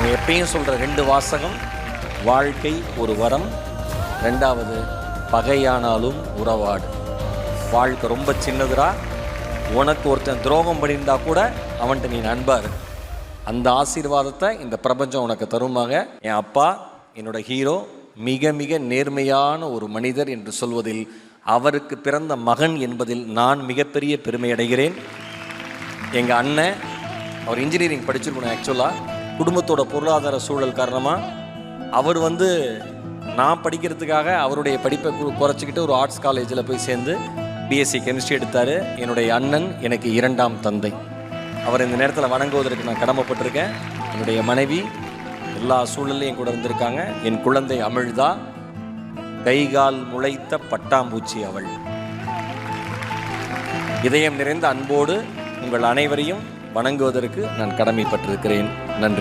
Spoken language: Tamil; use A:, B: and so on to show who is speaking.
A: அவங்க எப்பயும் சொல்கிற 2 வாசகம், வாழ்க்கை ஒரு வரம், 2வது பகையானாலும் உறவாடு. வாழ்க்கை ரொம்ப சின்னதுரா, உனக்கு ஒருத்தன் துரோகம் பண்ணியிருந்தா கூட அவன்கிட்ட நீ நண்பார். அந்த ஆசீர்வாதத்தை இந்த பிரபஞ்சம் உனக்கு தருமாங்க. என் அப்பா என்னோட ஹீரோ, மிக மிக நேர்மையான ஒரு மனிதர் என்று சொல்வதில், அவருக்கு பிறந்த மகன் என்பதில் நான் மிகப்பெரிய பெருமை அடைகிறேன். எங்கள் அண்ணன் அவர் இன்ஜினியரிங் படிச்சிருக்கணும். ஆக்சுவலாக குடும்பத்தோட பொருளாதார சூழல் காரணமாக அவர் நான் படிக்கிறதுக்காக அவருடைய படிப்பை குறைச்சிக்கிட்டு ஒரு ஆர்ட்ஸ் காலேஜில் போய் சேர்ந்து பிஎஸ்சி கெமிஸ்ட்ரி எடுத்தார். என்னுடைய அண்ணன் எனக்கு 2ஆம் தந்தை. அவர் இந்த நேரத்தில் வணங்குவதற்கு நான் கடமைப்பட்டிருக்கேன். என்னுடைய மனைவி எல்லா சூழல்லையும் கூட இருந்திருக்காங்க. என் குழந்தை அமிழ்தா, கைகால் முளைத்த பட்டாம்பூச்சி அவள். இதயம் நிறைந்த அன்போடு உங்கள் அனைவரையும் வணங்குவதற்கு நான் கடமைப்பட்டிருக்கிறேன்.